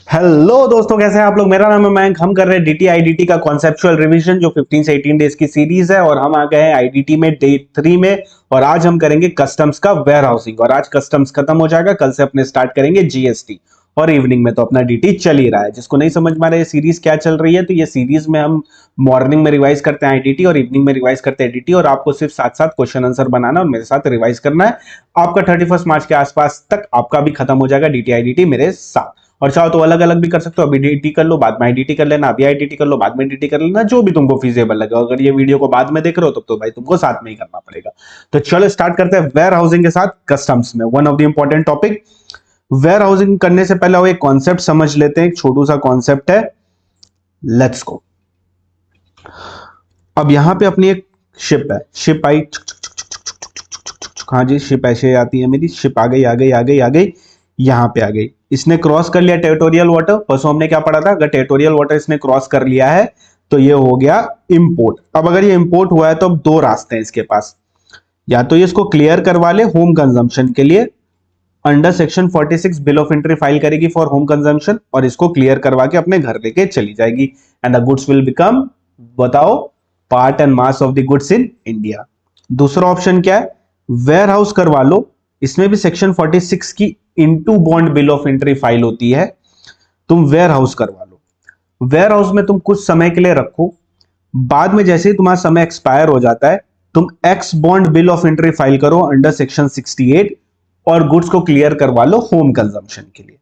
Hello दोस्तों, कैसे हैं आप लोग। मेरा नाम है मयंक। हम कर रहे हैं डीटी आईडीटी का कॉन्सेप्चुअल रिवीजन जो 15 से 18 डेज की सीरीज है और हम आ गए हैं आईडीटी में डे 3 में। और आज हम करेंगे कस्टम्स का वेयर हाउसिंग और आज कस्टम्स खत्म हो जाएगा। कल से अपने स्टार्ट करेंगे जीएसटी और इवनिंग में तो अपना डीटी चल ही रहा है। जिसको नहीं समझ में आ रहा है सीरीज क्या चल रही है, तो ये सीरीज में हम मॉर्निंग में रिवाइज करते हैं आईडीटी और इवनिंग में रिवाइज करते हैं डीटी और आपको सिर्फ साथ साथ क्वेश्चन आंसर बनाना और मेरे साथ रिवाइज करना है। आपका 31 मार्च के आसपास तक आपका भी खत्म हो जाएगा डीटी आईडीटी मेरे साथ। और चाहो तो अलग अलग भी कर सकते हो, अभी डीटी कर लो बाद में आईडीटी कर लेना, अभी आईडीटी कर लो बाद में डीटी कर लेना, जो भी तुमको फीजेबल लगे। अगर ये वीडियो को बाद में देख रहे हो तो भाई तुमको साथ में ही करना पड़ेगा। तो चलो स्टार्ट करते हैं वेयर हाउसिंग के साथ कस्टम्स में one of the important topic. Warehousing करने से पहले वो एक कॉन्सेप्ट समझ लेते हैं, एक छोटू सा कॉन्सेप्ट है। Let's go. अब यहां पे अपनी एक शिप है, शिप आई, हाँ जी शिप ऐसे आती है मेरी, शिप आ गई आ गई आ गई आ गई, यहां पे आ गई। इसने क्रॉस कर लिया टेरिटोरियल वाटर। परसों हमने क्या पढ़ा था, अगर टेरिटोरियल वाटर इसने क्रॉस कर लिया है तो ये हो गया इंपोर्ट। अब अगर ये इंपोर्ट हुआ है तो अब दो रास्ते हैं इसके पास, या तो ये इसको क्लियर करवा ले होम कंजम्पशन के लिए, under section 46 bill of entry file करेगी फॉर होम कंजम्पशन और इसको क्लियर करवा के अपने घर लेके चली जाएगी and the goods will become, बताओ, part and mass of the goods in India. दूसरा ऑप्शन क्या है, वेयर हाउस करवा लो। इसमें भी सेक्शन 46 की into bond bill of entry file होती है, तुम वेयर हाउस करवा लो। वेयर हाउस में तुम कुछ समय के लिए रखो, बाद में जैसे ही तुम्हारा समय एक्सपायर हो जाता है तुम x bond bill of entry file करो अंडर सेक्शन 68 और गुड्स को क्लियर करवा लो होम कंजम्पशन के लिए।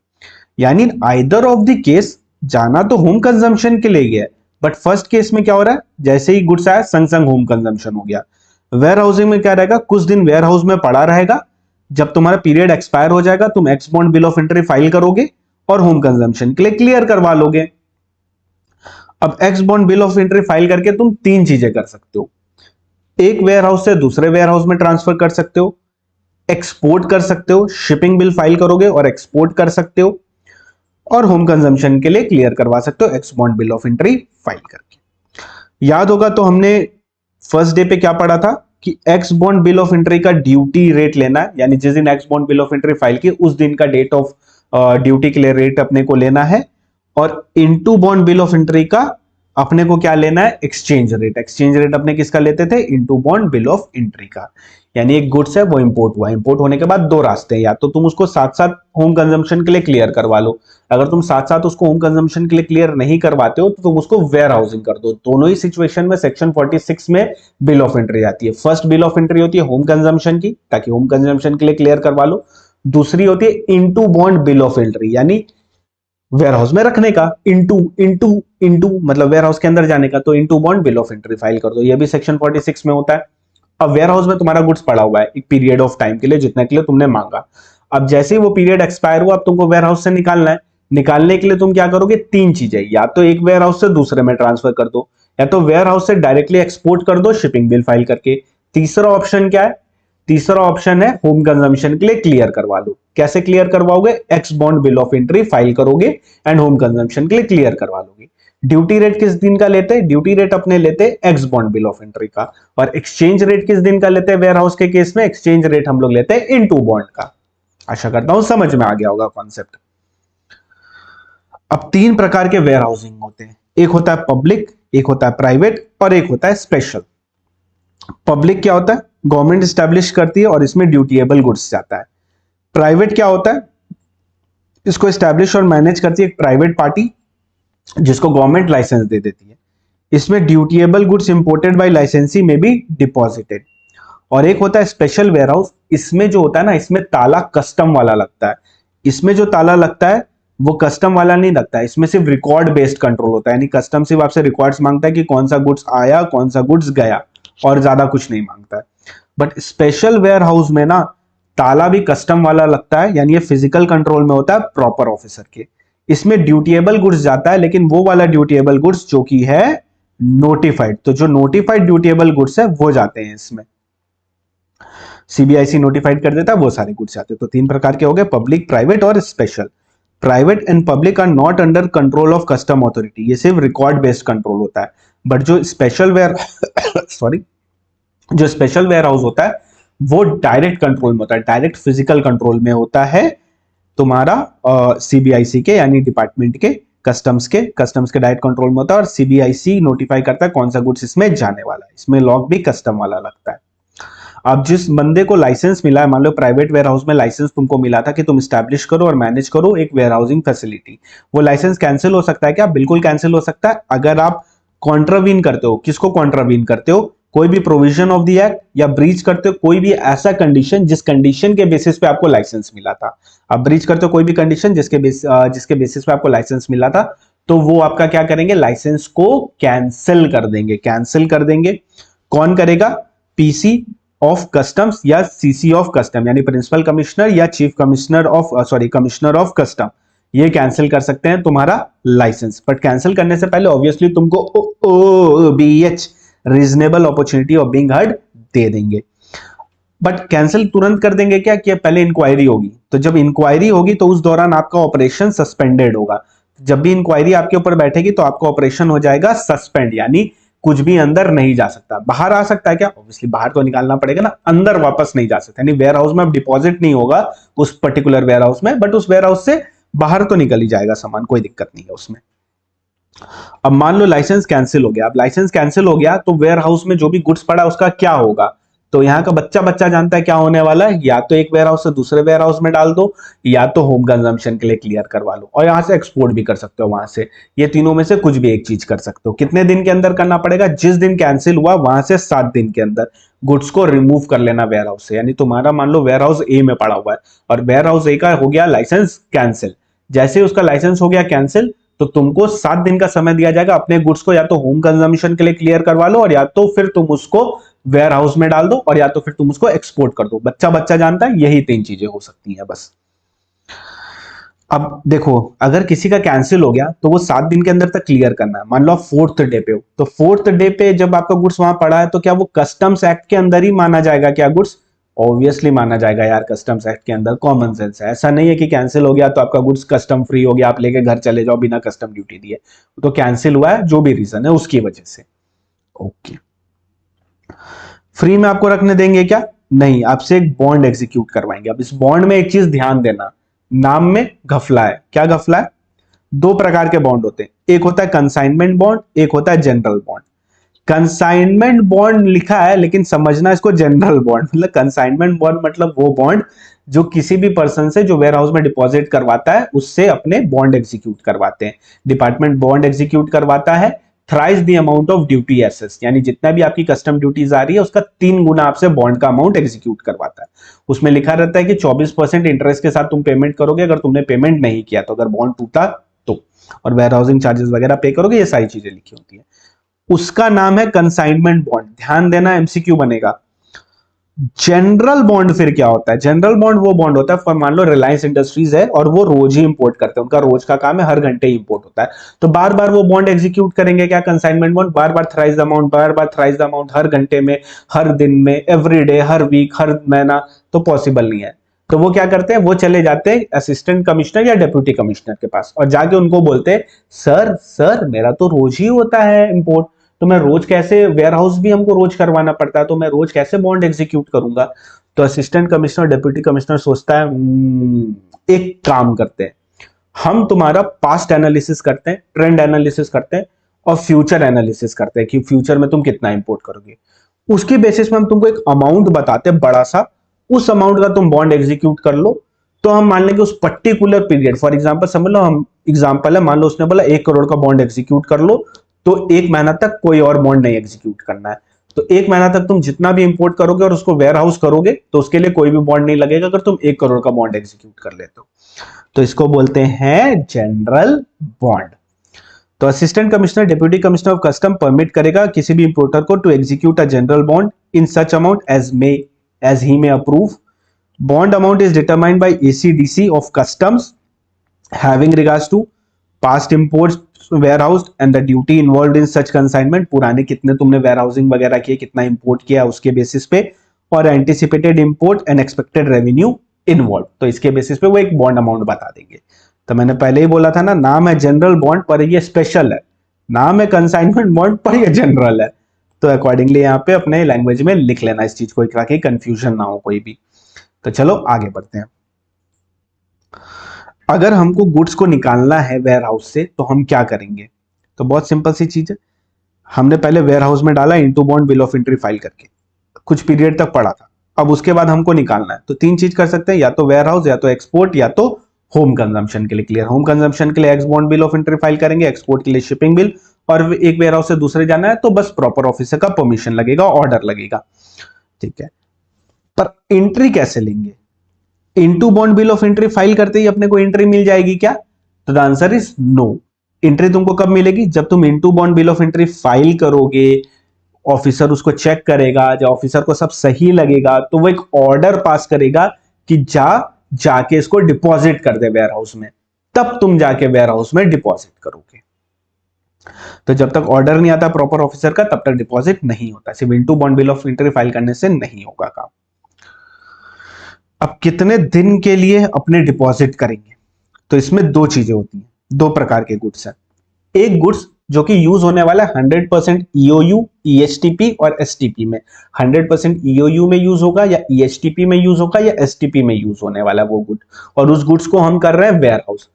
यानी आइदर ऑफ द केस जाना तो होम कंजम्पशन के लिए गया, बट फर्स्ट केस में क्या हो रहा है, जैसे ही गुड्स आया संग संग होम कंजम्पशन हो गया। वेयर हाउसिंग में क्या रहेगा, कुछ दिन वेयर हाउस में पड़ा रहेगा, जब तुम्हारा पीरियड एक्सपायर हो जाएगा तुम x bond bill of entry file करोगे और होम कंजम्पशन के लिए क्लियर करवा लोगे। अब x bond bill of entry file करके तुम तीन चीजें कर सकते हो, एक वेयर हाउस से दूसरे वेयर हाउस में ट्रांसफर कर सकते हो, एक्सपोर्ट कर सकते हो, शिपिंग बिल फाइल करोगे और एक्सपोर्ट कर सकते हो, और होम कंजम्पशन के लिए क्लियर करवा सकते हो x bond bill of entry file करके। याद होगा तो हमने फर्स्ट डे पे क्या पढ़ा था कि x bond bill of entry का ड्यूटी रेट लेना है, यानी जिस दिन x bond bill of entry file की उस दिन का डेट ऑफ ड्यूटी के लिए रेट अपने को लेना है, और into bond bill of entry का अपने को क्या लेना है, एक्सचेंज रेट। एक्सचेंज रेट अपने किसका लेते थे, into bond bill of entry का। यानी एक गुड्स है वो इंपोर्ट हुआ, इंपोर्ट होने के बाद दो रास्ते हैं, या तो तुम उसको साथ साथ होम कंजम्पशन के लिए क्लियर करवा लो, अगर तुम साथ साथ उसको होम कंजम्पशन के लिए क्लियर नहीं करवाते हो तो तुम उसको वेयर हाउसिंग कर दो। दोनों ही सिचुएशन में सेक्शन 46 में बिल ऑफ एंट्री आती है। फर्स्ट बिल ऑफ एंट्री होती है होम कंजम्पशन की, ताकि होम कंजम्पशन के लिए क्लियर करवा लो। दूसरी होती है into bond bill of entry, यानी वेयर हाउस में रखने का, इनटू इनटू इनटू मतलब वेयर हाउस के अंदर जाने का, तो into bond bill of entry file कर दो। ये भी सेक्शन 46 में होता है। अब वेयर हाउस में तुम्हारा गुड्स पड़ा हुआ है एक पीरियड ऑफ टाइम के लिए, जितने के लिए तुमने मांगा। अब जैसे ही वो पीरियड एक्सपायर हुआ अब तुमको वेयर हाउस से निकालना है। निकालने के लिए तुम क्या करोगे, तीन चीजें, या तो एक वेयर हाउस से दूसरे में ट्रांसफर कर दो, या तो वेयर हाउस से डायरेक्टली एक्सपोर्ट कर दो शिपिंग बिल फाइल करके। तीसरा ऑप्शन क्या है, तीसरा ऑप्शन है होम कंजम्पशन के लिए क्लियर करवा लो। कैसे क्लियर करवाओगे, x bond bill of entry file करोगे एंड होम कंजम्पशन के लिए क्लियर करवा लोगे। ड्यूटी रेट किस दिन का लेते हैं, ड्यूटी रेट अपने लेते हैं x bond bill of entry का, और एक्सचेंज रेट किस दिन का लेते हैं वेयर हाउस के केस में, एक्सचेंज रेट हम लोग लेते हैं इनटू बॉन्ड का। आशा करता हूं समझ में आ गया होगा कॉन्सेप्ट। अब तीन प्रकार के वेयर हाउसिंग होते हैं, एक होता है पब्लिक, एक होता है प्राइवेट और एक होता है स्पेशल। पब्लिक क्या होता है, गवर्नमेंट स्टैब्लिश करती है और इसमें ड्यूटीएबल गुड्स जाता है। प्राइवेट क्या होता है, इसको स्टैब्लिश और मैनेज करती है एक प्राइवेट पार्टी, जिसको गवर्नमेंट लाइसेंस दे देती है। इसमें ड्यूटीएबल गुड्स इंपोर्टेड बाय लाइसेंसी में भी डिपॉजिटेड। और एक होता है स्पेशल वेयर हाउस, इसमें जो होता है ना, इसमें ताला कस्टम वाला लगता है। इसमें जो ताला लगता है वो कस्टम वाला नहीं लगता है, इसमें सिर्फ रिकॉर्ड बेस्ड कंट्रोल होता है, यानी कस्टम सिर्फ आपसे रिकॉर्ड्स मांगता है कि कौन सा गुड्स आया कौन सा गुड्स गया, और ज्यादा कुछ नहीं मांगता है। बट स्पेशल वेयर हाउस में ना ताला भी कस्टम वाला लगता है, यानी ये फिजिकल कंट्रोल में होता है प्रॉपर ऑफिसर के। इसमें ड्यूटीएबल गुड्स जाता है, लेकिन वो वाला ड्यूटीएबल गुड्स जो कि है नोटिफाइड, तो जो नोटिफाइड ड्यूटीएबल गुड्स है वो जाते हैं इसमें, सीबीआईसी नोटिफाइड कर देता है, वो सारे गुड्स जाते हैं। तो तीन प्रकार के हो गए, पब्लिक, प्राइवेट और special. Private and public are not under control of custom authority, ये सिर्फ रिकॉर्ड बेस्ड कंट्रोल होता है। बट जो स्पेशल वेयर सॉरी जो स्पेशल वेयर हाउस होता है वो डायरेक्ट कंट्रोल में होता है, डायरेक्ट फिजिकल कंट्रोल में होता है तुम्हारा सीबीआईसी के यानी डिपार्टमेंट के कस्टम्स के डायरेक्ट कंट्रोल में होता है, और सीबीआईसी नोटिफाई करता है कौन सा गुड्स इसमें जाने वाला है। इसमें लॉग भी कस्टम वाला लगता है। अब जिस बंदे को लाइसेंस मिला है, मान लो प्राइवेट वेयर हाउस में लाइसेंस तुमको मिला था कि तुम स्टैब्लिश करो और मैनेज करो एक वेयर हाउसिंग फैसिलिटी, वो लाइसेंस कैंसिल हो सकता है क्या? बिल्कुल कैंसिल हो सकता है, अगर आप कॉन्ट्रावीन करते हो। किसको कॉन्ट्रावीन करते हो? कोई भी प्रोविजन ऑफ द एक्ट, या ब्रीच करते हो कोई भी ऐसा कंडीशन जिस कंडीशन के बेसिस पे आपको लाइसेंस मिला था। आप ब्रीच करते हो कोई भी कंडीशन जिसके बेसिस पे आपको लाइसेंस मिला था, तो वो आपका क्या करेंगे? लाइसेंस को कैंसिल कर देंगे, कैंसिल कर देंगे। कौन करेगा? पीसी ऑफ कस्टम्स या सीसी ऑफ कस्टम, यानी प्रिंसिपल कमिश्नर या chief commissioner of commissioner of custom, ये कैंसिल कर सकते हैं तुम्हारा लाइसेंस। बट कैंसिल करने से पहले ऑब्वियसली तुमको OBH reasonable opportunity of being heard दे देंगे। बट कैंसिल तुरंत कर देंगे क्या? कि पहले इंक्वायरी होगी, तो जब इंक्वायरी होगी तो उस दौरान आपका ऑपरेशन सस्पेंडेड होगा। जब भी इंक्वायरी आपके ऊपर बैठेगी तो आपका ऑपरेशन हो जाएगा सस्पेंड, यानी कुछ भी अंदर नहीं जा सकता। बाहर आ सकता है क्या? ऑब्वियसली बाहर तो निकालना पड़ेगा ना, अंदर वापस नहीं जा सकता। यानी वेयर हाउस में अब डिपॉजिट नहीं होगा उस पर्टिकुलर वेयर हाउस में, बट उस वेयर हाउस से बाहर तो निकल ही जाएगा सामान, कोई दिक्कत नहीं है उसमें। अब मान लो लाइसेंस कैंसिल हो गया। अब लाइसेंस कैंसिल हो गया तो वेयर हाउस में जो भी गुड्स पड़ा उसका क्या होगा? तो यहाँ का बच्चा बच्चा जानता है क्या होने वाला है। या तो एक वेयर हाउस से दूसरे वेयर हाउस में डाल दो, या तो होम कंजम्पशन के लिए क्लियर करवा लो, और यहां से एक्सपोर्ट भी कर सकते हो वहां से। ये तीनों में से कुछ भी एक चीज कर सकते हो। कितने दिन के अंदर करना पड़ेगा? जिस दिन कैंसिल हुआ वहां से 7 दिन के अंदर गुड्स को रिमूव कर लेना वेयर हाउस से। यानी तुम्हारा मान लो वेयर हाउस ए में पड़ा हुआ है और वेयर हाउस ए का हो गया लाइसेंस कैंसिल। जैसे ही उसका लाइसेंस हो गया कैंसिल, तो तुमको 7 दिन का समय दिया जाएगा अपने गुड्स को या तो होम कंजम्पशन के लिए क्लियर करवा लो, और या तो फिर तुम उसको वेयर हाउस में डाल दो, और या तो फिर तुम उसको एक्सपोर्ट कर दो। बच्चा बच्चा जानता है, यही 3 चीजें हो सकती हैं बस। अब देखो, अगर किसी का कैंसिल हो गया तो वो 7 दिन के अंदर तक क्लियर करना है। मान लो आप 4th डे पे हो, तो 4th डे पे जब आपका गुड्स वहां पड़ा है तो क्या वो कस्टम्स एक्ट के अंदर ही माना जाएगा क्या गुड्स? ऑब्वियसली माना जाएगा यार, कस्टम्स एक्ट के अंदर। कॉमन सेंस है, ऐसा नहीं है कि कैंसिल हो गया तो आपका गुड्स कस्टम फ्री हो गया, आप लेके घर चले जाओ बिना कस्टम ड्यूटी दिए। तो कैंसिल हुआ है जो भी रीजन है उसकी वजह से। ओके, फ्री में आपको रखने देंगे क्या? नहीं, आपसे एक बॉन्ड एग्जीक्यूट करवाएंगे। अब इस बॉन्ड में एक चीज ध्यान देना, नाम में घपला है। क्या घपला है? 2 प्रकार के बॉन्ड होते हैं, एक होता है कंसाइनमेंट बॉन्ड, एक होता है जनरल बॉन्ड। कंसाइनमेंट बॉन्ड लिखा है लेकिन समझना इसको जनरल बॉन्ड। मतलब कंसाइनमेंट बॉन्ड मतलब वो बॉन्ड जो किसी भी पर्सन से जो वेयर हाउस में डिपॉजिट करवाता है उससे अपने बॉन्ड एग्जीक्यूट करवाते हैं। डिपार्टमेंट बॉन्ड एग्जीक्यूट करवाता है thrice the amount of duty assessed, यानी जितना भी आपकी कस्टम ड्यूटीज आ रही है उसका 3 गुना आपसे बॉन्ड का अमाउंट एग्जीक्यूट करवाता है। उसमें लिखा रहता है कि 24% इंटरेस्ट के साथ तुम पेमेंट करोगे अगर तुमने पेमेंट नहीं किया तो, अगर बॉन्ड टूटा तो, और वेयर हाउसिंग चार्जेस वगैरह पे करोगे, ये सारी चीजें लिखी होती है। उसका नाम है कंसाइनमेंट बॉन्ड। ध्यान देना, एमसीक्यू बनेगा। जनरल बॉन्ड फिर क्या होता है? जनरल बॉन्ड वो बॉन्ड होता है, फॉर मान लो रिलायंस इंडस्ट्रीज है और वो रोज ही इंपोर्ट करते हैं, उनका रोज का काम है, हर घंटे ही इंपोर्ट होता है, तो बार बार वो बॉन्ड एग्जीक्यूट करेंगे क्या? Consignment bond. बार बार थ्राइस द अमाउंट, बार बार थ्राइस द अमाउंट, हर घंटे में, हर दिन में, एवरी डे, हर वीक, हर महीना, तो पॉसिबल नहीं है। तो वो क्या करते हैं? वो चले जाते हैं असिस्टेंट कमिश्नर या डेप्यूटी कमिश्नर के पास और जाके उनको बोलते हैं, सर सर मेरा तो रोज ही होता है इंपोर्ट, तो मैं रोज कैसे, वेयर हाउस भी हमको रोज करवाना पड़ता है, तो मैं रोज कैसे बॉन्ड एग्जीक्यूट करूंगा? तो असिस्टेंट कमिश्नर डेप्यूटी कमिश्नर सोचता है, एक काम करते हैं, हम तुम्हारा पास्ट एनालिसिस करते हैं, ट्रेंड एनालिसिस करते हैं, और फ्यूचर एनालिसिस करते हैं कि फ्यूचर में तुम कितना इंपोर्ट करोगे। उसके बेसिस में हम तुमको एक अमाउंट बताते हैं बड़ा सा, उस अमाउंट का तुम बॉन्ड एग्जीक्यूट कर लो। तो हम मान लेंगे उस पर्टिकुलर पीरियड, फॉर एग्जांपल समझ लो, हम एग्जांपल है, मान लो उसने बोला 1 करोड़ का बॉन्ड एग्जीक्यूट कर लो, तो 1 महीना तक कोई और बॉन्ड नहीं एग्जीक्यूट करना है। तो 1 महीना तक तुम जितना भी इंपोर्ट करोगे और उसको वेयर हाउस करोगे तो उसके लिए कोई भी बॉन्ड नहीं लगेगा अगर तुम 1 करोड़ का बॉन्ड एग्जीक्यूट कर लेते हो। तो इसको बोलते हैं जनरल बॉन्ड। तो assistant commissioner deputy commissioner of custom permit करेगा किसी भी इंपोर्टर को to execute a general bond in such amount as he may approve. Bond amount is determined by ACDC of customs having regards to past imports warehoused and the duty involved in such consignment, पुराने कितने तुमने warehousing वगैरह किए, कितना import किया उसके basis पे, और anticipated import and expected revenue involve, तो इसके बेसिस पे वो एक बॉन्ड अमाउंट बता देंगे। तो मैंने पहले ही बोला था ना, नाम है जनरल बॉन्ड पर ये स्पेशल है, नाम है कंसाइनमेंट बॉन्ड पर ये जनरल है। तो अकॉर्डिंगली यहाँ पे अपने लैंग्वेज में लिख लेना इस चीज को, ताकि कंफ्यूजन ना हो कोई भी। तो चलो आगे बढ़ते हैं। अगर हमको गुड्स को निकालना है वेयर हाउस से तो हम क्या करेंगे? तो बहुत सिंपल सी चीज है, हमने पहले वेयर हाउस में डाला into bond bill of entry file करके, कुछ पीरियड तक पड़ा था। अब उसके बाद हमको निकालना है तो तीन चीज कर सकते हैं, या तो वेयर हाउस, या तो एक्सपोर्ट, या तो होम कंजम्पशन के लिए। क्लियर? होम कंजम्पशन के लिए x bond bill of entry file करेंगे, एक्सपोर्ट के लिए शिपिंग बिल, और एक वेयर हाउस से दूसरे जाना है तो बस प्रॉपर ऑफिसर का परमिशन लगेगा, ऑर्डर लगेगा। ठीक है, पर एंट्री कैसे लेंगे? Into bond bill of entry file करते ही अपने को एंट्री मिल जाएगी क्या? तो the answer is no. Entry तुमको कब मिलेगी? जब तुम into bond bill of entry file करोगे, ऑफिसर उसको चेक करेगा, जब ऑफिसर को सब सही लगेगा तो वो एक ऑर्डर पास करेगा कि जाके इसको डिपॉजिट कर दे वेयर हाउस में, तब तुम जाके वेयर हाउस में डिपॉजिट करोगे। तो जब तक ऑर्डर नहीं आता प्रॉपर ऑफिसर का, तब तक डिपॉजिट नहीं होता। सिर्फ into bond bill of entry file करने से नहीं होगा काम। अब कितने दिन के लिए अपने डिपॉजिट करेंगे? तो इसमें दो चीजें होती हैं, दो प्रकार के गुड्स हैं। एक गुड्स जो कि यूज होने वाला है 100% ईओयू, ईएसटीपी और एसटीपी में। 100% ईओयू में यूज होगा, या ईएसटीपी में यूज होगा, या एसटीपी में यूज होने वाला वो गुड, और उस गुड्स को हम कर रहे हैं वेयर हाउस।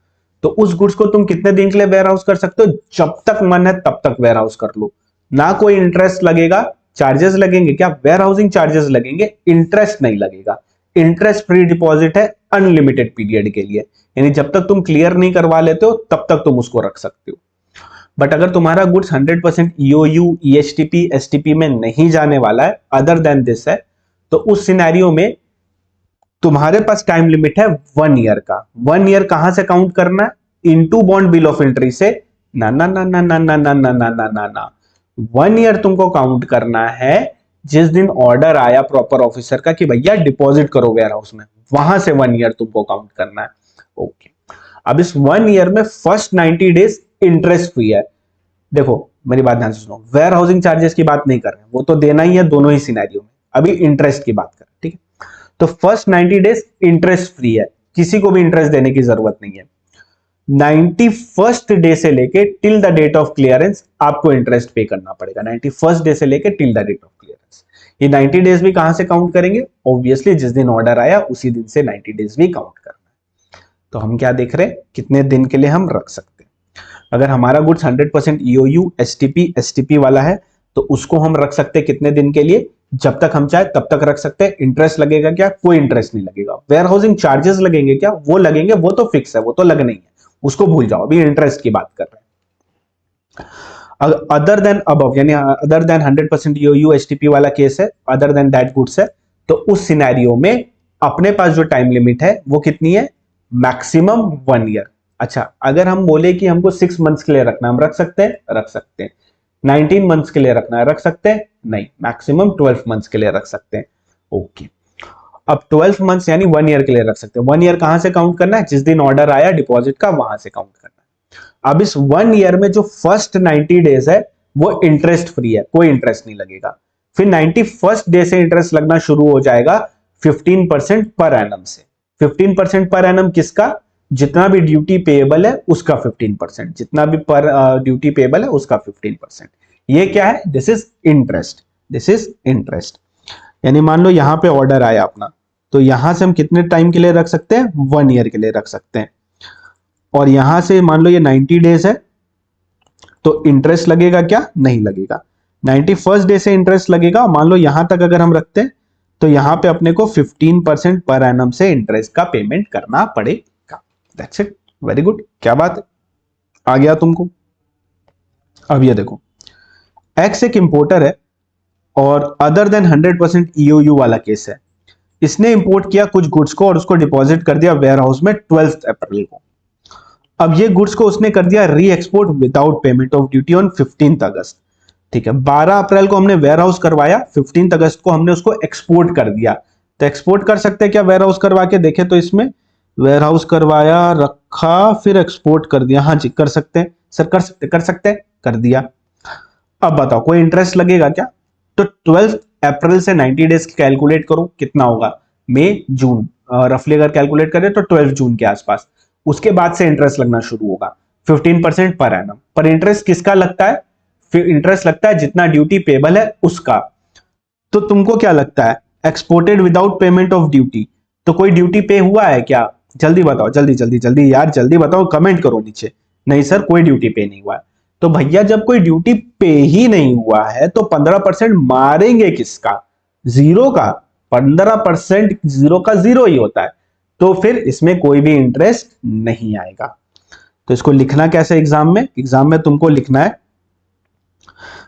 तो उस गुड्स को तुम कितने दिन के लिए वेयर हाउस कर सकते हो? जब तक मन है तब तक वेयर हाउस कर लो। ना कोई इंटरेस्ट लगेगा, चार्जेस लगेंगे क्या? वेयर हाउसिंग चार्जेस लगेंगे, इंटरेस्ट नहीं लगेगा। इंटरेस्ट फ्री डिपॉजिट है अनलिमिटेड पीरियड के लिए, यानी जब तक तुम क्लियर नहीं करवा लेते हो तब तक तुम उसको रख सकते हो। बट अगर तुम्हारा गुड्स 100% ईओयू, ईएसटीपी, एसटीपी में नहीं जाने वाला है, अदर देन दिस है, तो उस सिनेरियो में तुम्हारे पास टाइम लिमिट है 1 ईयर का। 1 ईयर कहां से काउंट करना है? Into bond bill of entry से? ना ना ना ना ना ना ना ना ना ना ना ना, 1 ईयर तुमको काउंट करना है जिस दिन ऑर्डर आया प्रॉपर ऑफिसर का कि भैया डिपॉजिट करो वेयर हाउस में, वहां से 1 ईयर तुमको काउंट करना है। ओके, अब इस 1 ईयर में फर्स्ट 90 डेज इंटरेस्ट फ्री है। देखो मेरी बात ध्यान से सुनो, वेयर हाउसिंग चार्जेस की बात नहीं कर रहे हैं, वो तो देना ही है दोनों ही सिनेरियो में, अभी इंटरेस्ट की बात कर रहे हैं। ठीक है, तो फर्स्ट 90 डेज इंटरेस्ट फ्री है, किसी को भी इंटरेस्ट देने की जरूरत नहीं है। 91st डे से लेके till the date of clearance आपको इंटरेस्ट पे करना पड़ेगा। 91st डे से लेके till the date of clearance. ये 90 डेज भी कहां से काउंट करेंगे? ऑब्वियसली जिस दिन ऑर्डर आया उसी दिन से 90 डेज भी काउंट करना है। तो हम क्या देख रहे हैं, कितने दिन के लिए हम रख सकते हैं। अगर हमारा गुड्स 100% ईओयू, एसटीपी, एसटीपी वाला है तो उसको हम रख सकते हैं कितने दिन के लिए? जब तक हम चाहे तब तक रख सकते हैं। इंटरेस्ट लगेगा क्या? कोई इंटरेस्ट नहीं लगेगा। वेयर हाउसिंग चार्जेस लगेंगे क्या? वो लगेंगे, वो तो फिक्स है, वो तो लगने ही है, उसको भूल जाओ, अभी इंटरेस्ट की बात कर रहे हैं। अदर देन अबव, यानी अदर देन 100% ईओयू, एसटीपी वाला केस है, अदर देन दैट गुड्स है, तो उस सिनेरियो में अपने पास जो टाइम लिमिट है वो कितनी है? Maximum 1 year. अच्छा, अगर हम बोले कि हमको 6 मंथ्स के लिए रखना, हम रख सकते हैं? रख सकते हैं। 19 मंथ्स के लिए रखना है, रख सकते हैं? नहीं, मैक्सिमम 12 मंथ्स के लिए रख सकते हैं। ओके, अब 12 मंथ्स यानी 1 ईयर के लिए रख सकते हैं। 1 ईयर कहां से काउंट करना है? जिस दिन ऑर्डर आया डिपॉजिट का, वहां से काउंट करना है। अब इस 1 ईयर में जो फर्स्ट 90 डेज है वो इंटरेस्ट फ्री है, कोई इंटरेस्ट नहीं लगेगा। फिर 91st डे से इंटरेस्ट लगना शुरू हो जाएगा 15% पर एनम से। 15% पर एनम किसका? जितना भी ड्यूटी पेएबल है उसका 15%, जितना भी पर ड्यूटी पेएबल है उसका 15%। ये क्या है? This is interest, this is interest. यानी मान लो यहां पे ऑर्डर आया अपना, तो यहां से हम कितने टाइम के लिए रख सकते हैं? 1 ईयर के लिए रख सकते हैं। और यहां से मान लो ये 90 डेज है, तो इंटरेस्ट लगेगा क्या? नहीं लगेगा। 91st डे से इंटरेस्ट लगेगा। मान लो यहां तक अगर हम रखते हैं तो यहां पे अपने को 15% पर एनम से इंटरेस्ट का पेमेंट करना पड़ेगा। दैट्स इट, वेरी गुड, क्या बात है, आ गया तुमको। अब ये देखो, एक्स एक इंपोर्टर है और अदर देन 100% ईओयू वाला केस है। इसने इंपोर्ट किया कुछ गुड्स को और उसको डिपॉजिट कर दिया वेयर हाउस में 12 अप्रैल को। अब ये गुड्स को उसने कर दिया री export without payment of duty on 15 अगस्त। ठीक है, 12 अप्रैल को हमने वेयर हाउस करवाया, 15 अगस्त को हमने उसको एक्सपोर्ट कर दिया। तो एक्सपोर्ट कर सकते हैं क्या वेयर हाउस करवा के? देखे तो इसमें वेयर हाउस करवाया, रखा, फिर एक्सपोर्ट कर दिया। हाँ जी, कर सकते हैं सर, कर सकते हैं, कर दिया। अब बताओ कोई इंटरेस्ट लगेगा क्या? तो 12 अप्रैल से 90 डेज कैलकुलेट करो, कितना होगा? मई जून, रफली अगर कैलकुलेट करें तो 12 जून के आसपास। उसके बाद से इंटरेस्ट लगना शुरू होगा 15% पर एनम। पर इंटरेस्ट किसका लगता है? फिर इंटरेस्ट लगता है जितना ड्यूटी पेबल है उसका। तो तुमको क्या लगता है, exported without payment of duty, तो कोई ड्यूटी पे हुआ है क्या? जल्दी बताओ, जल्दी जल्दी जल्दी यार, जल्दी बताओ, कमेंट करो नीचे। नहीं सर कोई ड्यूटी पे नहीं हुआ है। तो भैया जब कोई ड्यूटी पे ही नहीं हुआ है तो 15% मारेंगे किसका? जीरो का। 15% जीरो का जीरो ही होता है, तो फिर इसमें कोई भी इंटरेस्ट नहीं आएगा। तो इसको लिखना कैसे एग्जाम में? एग्जाम में तुमको लिखना है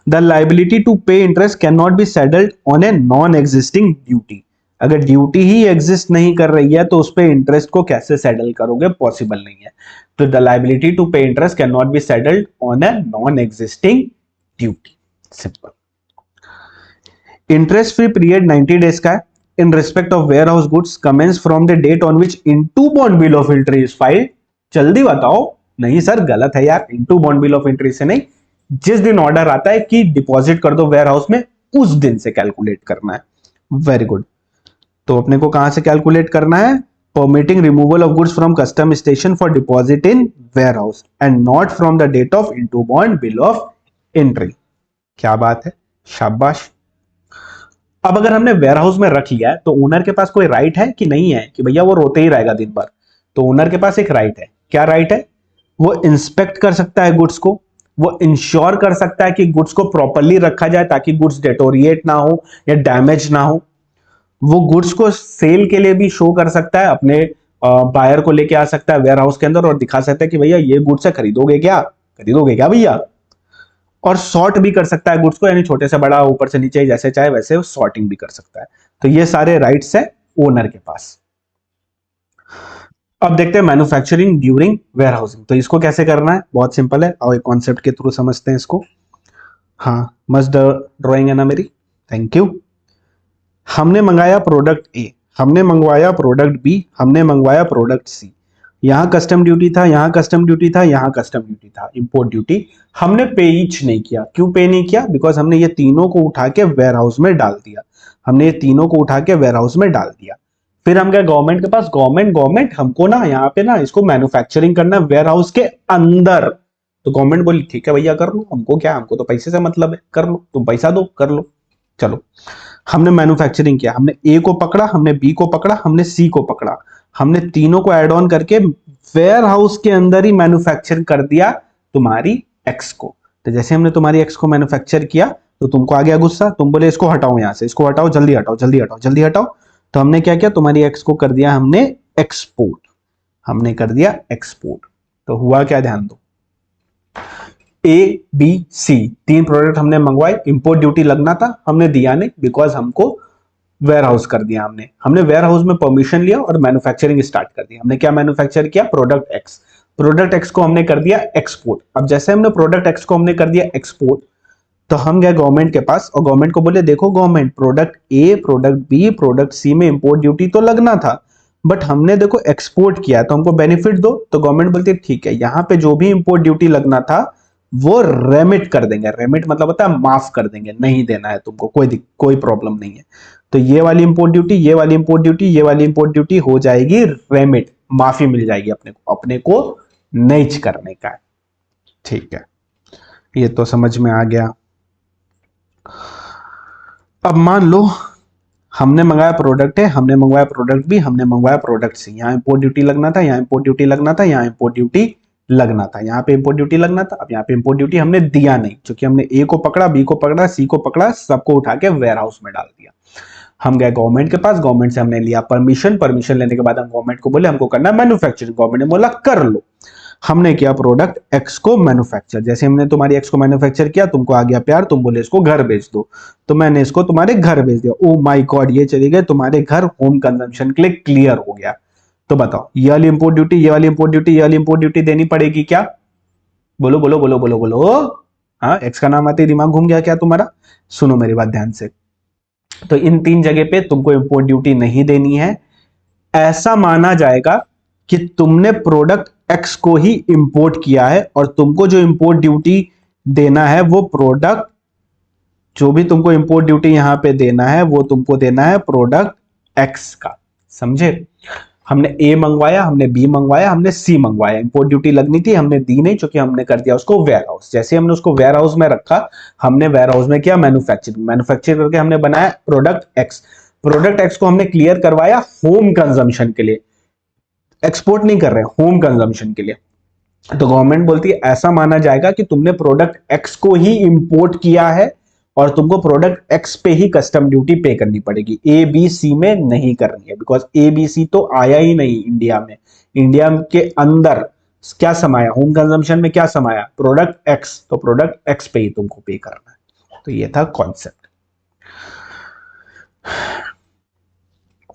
the liability to pay interest can not be settled on a non existing duty. अगर ड्यूटी ही एग्जिस्ट नहीं कर रही है तो उस पे इंटरेस्ट को कैसे सेटल करोगे? पॉसिबल नहीं है। तो the liability to pay interest can not be settled on a non existing duty. Simple. Interest free period 90 days का है in respect of warehouse goods commence from the date on which into bond bill of entry is filed. जल्दी बताओ। नहीं sir गलत है यार, into bond bill of entry से नहीं, जिस दिन ऑर्डर आता है कि डिपॉजिट कर दो वेयर हाउस में, उस दिन से कैलकुलेट करना है। Very good. तो अपने को कहां से कैलकुलेट करना है? Permitting removal of goods from custom station for deposit in warehouse and not from the date of into bond bill of entry. क्या बात है, शाबाश। अब अगर हमने वेयर हाउस में रख लिया है तो ओनर के पास कोई राइट है कि नहीं है कि भैया वो रोते ही रहेगा दिन भर? तो ओनर के पास एक राइट है। क्या राइट है? वो इंस्पेक्ट कर सकता है गुड्स को, वो इंश्योर कर सकता है कि गुड्स को प्रॉपरली रखा जाए ताकि गुड्स डेटोरिएट ना हो या डैमेज ना हो। वो गुड्स को सेल के लिए भी शो कर सकता है, अपने बायर को लेके आ सकता है वेयर हाउस के अंदर और दिखा सकता है कि भैया ये गुड्स है, खरीदोगे क्या? खरीदोगे क्या भैया? और सॉर्ट भी कर सकता है गुड्स को, यानी छोटे से बड़ा, ऊपर से नीचे, जैसे चाहे वैसे सॉर्टिंग भी कर सकता है। तो ये सारे राइट्स है ओनर के पास। अब देखते हैं मैन्युफैक्चरिंग ड्यूरिंग वेयर हाउसिंग। तो इसको कैसे करना है? बहुत सिंपल है, और एक कॉन्सेप्ट के थ्रू समझते हैं इसको। हाँ, मस्त ड्राइंग है ना मेरी, थैंक यू। हमने मंगाया प्रोडक्ट ए, हमने मंगवाया प्रोडक्ट बी, हमने मंगवाया प्रोडक्ट सी। यहां कस्टम ड्यूटी था, यहां कस्टम ड्यूटी था, यहां कस्टम ड्यूटी था, इंपोर्ट ड्यूटी। हमने पे ईच नहीं किया। क्यों पे नहीं किया? बिकॉज हमने ये तीनों को उठा के वेयर हाउस में डाल दिया। हमने ये तीनों को उठा के वेयर हाउस में डाल दिया। फिर हम गए गवर्नमेंट के पास, गवर्नमेंट हमको ना यहाँ पे ना इसको मैन्युफैक्चरिंग करना है वेयर हाउस के अंदर। तो गवर्नमेंट बोली ठीक है भैया कर लो, हमको क्या, हमको तो पैसे से मतलब है, कर लो, तुम पैसा दो कर लो। चलो, हमने मैन्युफैक्चरिंग किया, हमने ए को पकड़ा, हमने बी को पकड़ा, हमने सी को पकड़ा, हमने तीनों को ऐड ऑन करके वेयर हाउस के अंदर ही मैन्युफैक्चर कर दिया तुम्हारी एक्स को। तो जैसे हमने तुम्हारी एक्स को मैन्युफैक्चर किया तो तुमको आ गया गुस्सा, तुम बोले इसको हटाओ यहां से, इसको हटाओ, जल्दी हटाओ, जल्दी हटाओ, जल्दी हटाओ। तो हमने क्या किया? तुम्हारी एक्स को कर दिया हमने एक्सपोर्ट, हमने कर दिया एक्सपोर्ट। तो हुआ क्या? ध्यान दो, ए बी सी तीन प्रोडक्ट हमने मंगवाए, इंपोर्ट ड्यूटी लगना था, हमने दिया नहीं बिकॉज हमको वेयर हाउस कर दिया। हमने वेयर हाउस में परमिशन लिया और मैन्युफैक्चरिंग स्टार्ट कर दी। हमने क्या मैन्युफैक्चर किया? Product x. प्रोडक्ट एक्स को हमने कर दिया एक्सपोर्ट। अब जैसे हमने प्रोडक्ट एक्स को हमने कर दिया एक्सपोर्ट, तो हम गए गवर्नमेंट के पास और गवर्नमेंट को बोले देखो government, product A, product B, product C में इंपोर्ट ड्यूटी तो लगना था, बट हमने देखो एक्सपोर्ट किया तो हमको बेनिफिट दो। तो गवर्नमेंट बोलती है ठीक है, यहां पे जो भी इंपोर्ट ड्यूटी लगना था वो रेमिट कर देंगे। रेमिट मतलब होता है माफ कर देंगे, नहीं देना है तुमको, कोई प्रॉब्लम नहीं है। तो ये वाली इंपोर्ट ड्यूटी, ये वाली इंपोर्ट ड्यूटी, ये वाली इंपोर्ट ड्यूटी हो जाएगी रेमिट, माफी मिल जाएगी अपने को नहीं करने का। ठीक है, ये तो समझ में आ गया। अब मान लो हमने मंगाया प्रोडक्ट है, हमने मंगवाया प्रोडक्ट बी, हमने मंगवाया प्रोडक्ट सी। यहाँ इंपोर्ट ड्यूटी लगना था, यहाँ इंपोर्ट ड्यूटी लगना था, यहाँ इंपोर्ट ड्यूटी लगना था, यहाँ पे इंपोर्ट ड्यूटी लगना था। अब यहाँ पे इंपोर्ट ड्यूटी हमने दिया नहीं, क्योंकि हमने ए को पकड़ा, बी को पकड़ा, सी को पकड़ा, सबको उठा के वेयर हाउस में डाल दिया। हम गए गवर्नमेंट के पास, गवर्नमेंट से हमने लिया परमिशन। परमिशन लेने के बाद हम गवर्नमेंट को बोले हमको करना है मैन्युफैक्चरिंग। गवर्नमेंट ने बोला कर लो। हमने किया प्रोडक्ट एक्स को मैन्युफैक्चर। जैसे हमने तुम्हारी एक्स को मैन्युफैक्चर किया, तुमको आ गया प्यार, तुम बोले इसको घर भेज दो, तो मैंने इसको तुम्हारे घर भेज दिया। ओ माय गॉड, ये चली गई तुम्हारे घर होम कंजम्पशन के लिए, क्लियर हो गया। तो बताओ, ये वाली इंपोर्ट ड्यूटी, ये वाली इंपोर्ट ड्यूटी, ये वाली इंपोर्ट ड्यूटी देनी पड़ेगी क्या? बोलो बोलो बोलो बोलो बोलो। हाँ, एक्स का नाम आते ही दिमाग घूम गया क्या तुम्हारा? सुनो मेरी बात ध्यान से। तो इन तीन जगह पे तुमको इंपोर्ट ड्यूटी नहीं देनी है। ऐसा माना जाएगा कि तुमने प्रोडक्ट एक्स को ही इंपोर्ट किया है और तुमको जो इंपोर्ट ड्यूटी देना है वो प्रोडक्ट, जो भी तुमको इंपोर्ट ड्यूटी यहां पे देना है वो तुमको देना है प्रोडक्ट एक्स का। समझे? हमने ए मंगवाया, हमने बी मंगवाया, हमने सी मंगवाया, इंपोर्ट ड्यूटी लगनी थी, हमने दी नहीं क्योंकि हमने कर दिया उसको वेयर हाउस। जैसे हमने उसको वेयर हाउस में रखा, हमने वेयर हाउस में किया मैन्युफैक्चरिंग। मैन्युफैक्चर करके हमने बनाया प्रोडक्ट एक्स। प्रोडक्ट एक्स को हमने क्लियर करवाया होम कंजम्पशन के लिए। एक्सपोर्ट नहीं कर रहे हैं, होम कंजम्पशन के लिए। तो गवर्नमेंट बोलती है ऐसा माना जाएगा कि तुमने प्रोडक्ट एक्स को ही इंपोर्ट किया है और तुमको प्रोडक्ट एक्स पे ही कस्टम ड्यूटी पे करनी पड़ेगी, ए बी सी में नहीं करनी है, बिकॉज ए बी सी तो आया ही नहीं इंडिया में। इंडिया के अंदर क्या समाया, होम कंजम्पशन में क्या समाया, प्रोडक्ट एक्स, तो प्रोडक्ट एक्स पे ही तुमको पे करना है। तो ये था concept.